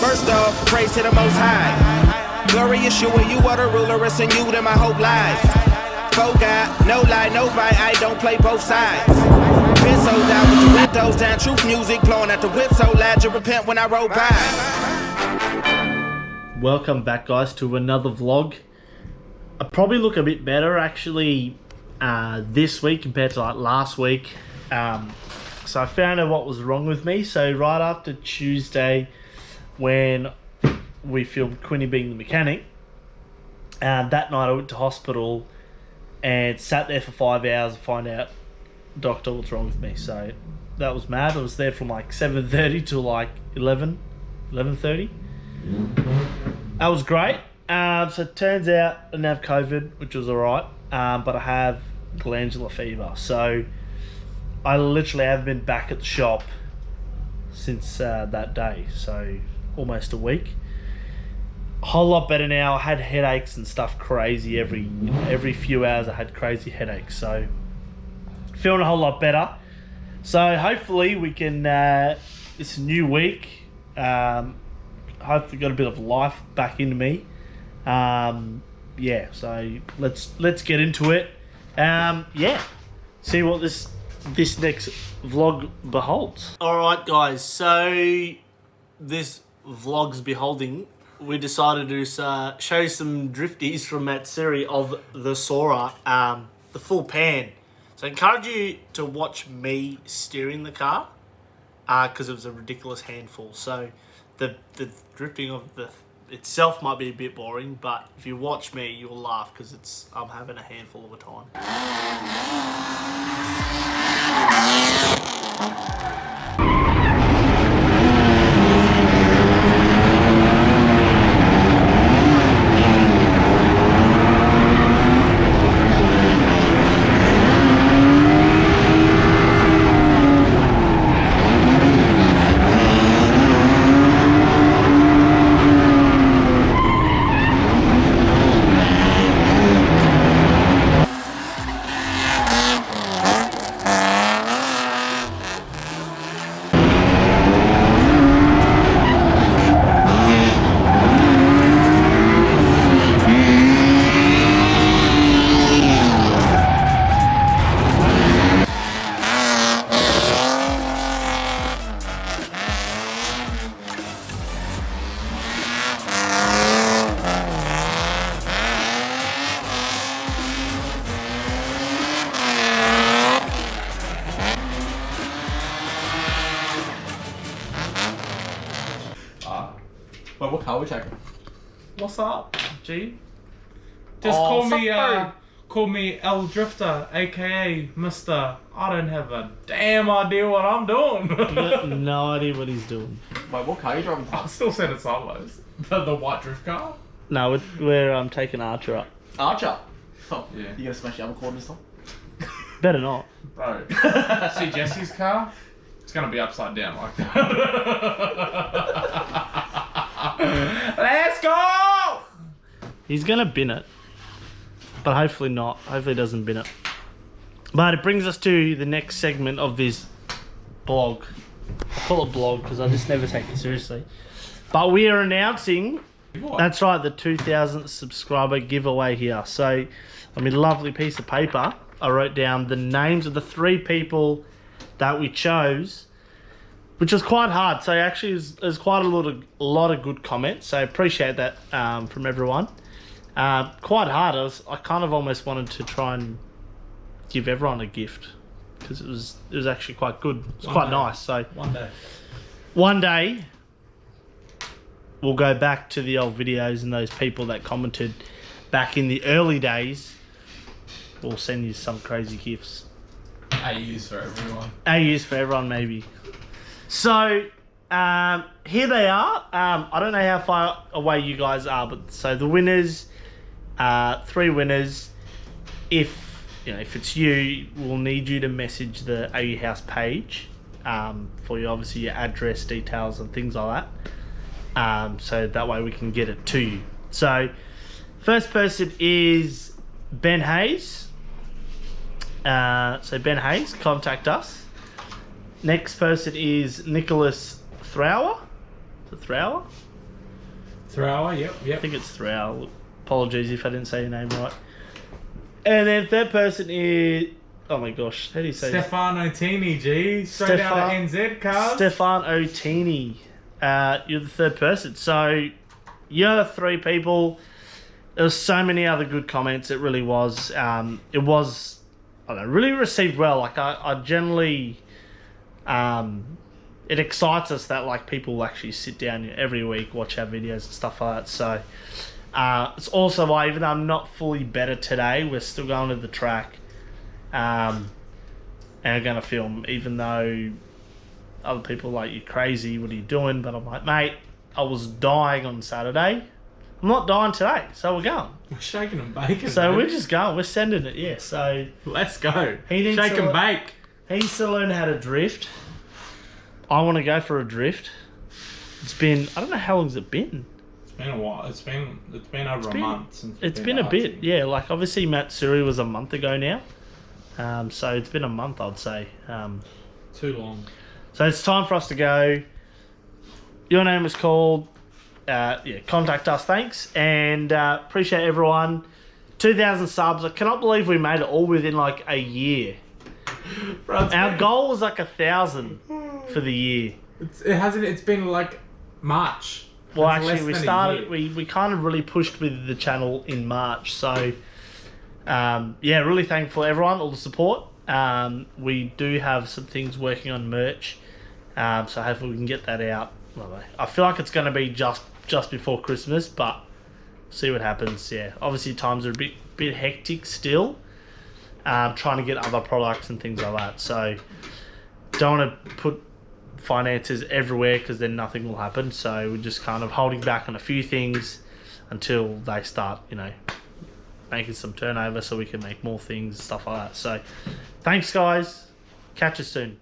First off, praise to the Most High. Glorious you and you are the ruler, it's in you that my hope lies. Faux God, no lie, no bite, I don't play both sides. Been so down with the windows down, truth music blowing at the whip so loud you repent when I roll by. Welcome back, guys, to another vlog. I probably look a bit better actually this week compared to like last week. So I found out what was wrong with me. So right after Tuesday, when we filmed Quinny being the mechanic, that night I went to hospital and sat there for 5 hours to find out, doctor, what's wrong with me. So that was mad. I was there from like 7:30 to like 11:30. That was great. So it turns out I didn't have COVID, which was alright, but I have glandular fever. So I literally haven't been back at the shop since that day, so almost a week. A whole lot better now. I had headaches and stuff crazy every few hours. I had crazy headaches, so feeling a whole lot better. So hopefully we can, it's a new week, hopefully got a bit of life back into me. Yeah, so let's get into it. Yeah, see what this next vlog beholds. Alright guys, so this vlog's beholding, we decided to show some drifties from Matsuri of the Soarer, the full pan. So I encourage you to watch me steering the car, because it was a ridiculous handful. So the drifting of the itself might be a bit boring, but if you watch me, you'll laugh because I'm having a handful of a time. Wait, what car are we taking? What's up, G? Just call me El Drifter, aka Mr. I don't have a damn idea what I'm doing. No idea what he's doing. Wait, what car are you driving? I still said it sideways. The white drift car? No, we're taking Archer up. Archer? Oh, Yeah. You gonna smash the other corner this time? Better not. Bro, see Jesse's car? It's gonna be upside down like that. Let's go! He's gonna bin it, but hopefully not. Hopefully he doesn't bin it. But it brings us to the next segment of this blog. I call it blog because I just never take it seriously. But we are announcing, that's right, the 2,000th subscriber giveaway here. So on my lovely piece of paper, I wrote down the names of the 3 people that we chose, which was quite hard. So actually there's quite a lot of good comments. So I appreciate that from everyone. Quite hard. I kind of almost wanted to try and give everyone a gift because it was actually quite good. It's quite nice. So one day we'll go back to the old videos and those people that commented back in the early days. We'll send you some crazy gifts. AUs for everyone. AUs for everyone, maybe. So here they are. I don't know how far away you guys are, but so the winners, 3 winners. If it's you, we'll need you to message the AU House page for you, obviously your address details and things like that. So that way we can get it to you. So first person is Ben Hayes. So Ben Hayes, contact us. Next person is Nicholas Thrower. Thrower, yep. I think it's Thrall. Apologies if I didn't say your name right. And then third person is... Oh my gosh, how do you say Stefano Tini, G. Straight out of NZ, cars. Stefan Otini. You're the third person. So, you're the three people. There was so many other good comments. It really was. It was, I don't know, really received well. Like, I generally... it excites us that, like, people actually sit down every week, watch our videos and stuff like that. So, it's also why, even though I'm not fully better today, we're still going to the track. And I'm going to film, even though other people are like, you're crazy, what are you doing? But I'm like, mate, I was dying on Saturday. I'm not dying today, so we're going. We're shaking and baking. So baby. we're just going, we're sending it, yeah. So let's go. He needs Shake to and bake. he needs to learn how to drift. I want to go for a drift. It's been, I don't know how long's it been. It's been a while. It's been over a month since It's been a bit, yeah. Like, obviously Matsuri was a month ago now. So it's been a month, I'd say. Too long. So it's time for us to go. Your name was called. Contact us, thanks. And appreciate everyone. 2,000 subs. I cannot believe we made it all within like a year. Our goal was like 1,000 for the year. It's been like March. Well, That's actually, we less than a started. year. We kind of really pushed with the channel in March. So, really thankful everyone, all the support. We do have some things working on merch. So hopefully we can get that out. I feel like it's going to be just before Christmas, but see what happens. Yeah, obviously times are a bit hectic still. Trying to get other products and things like that. So don't want to put finances everywhere because then nothing will happen. So we're just kind of holding back on a few things until they start, making some turnover so we can make more things, stuff like that. So thanks, guys. Catch us soon.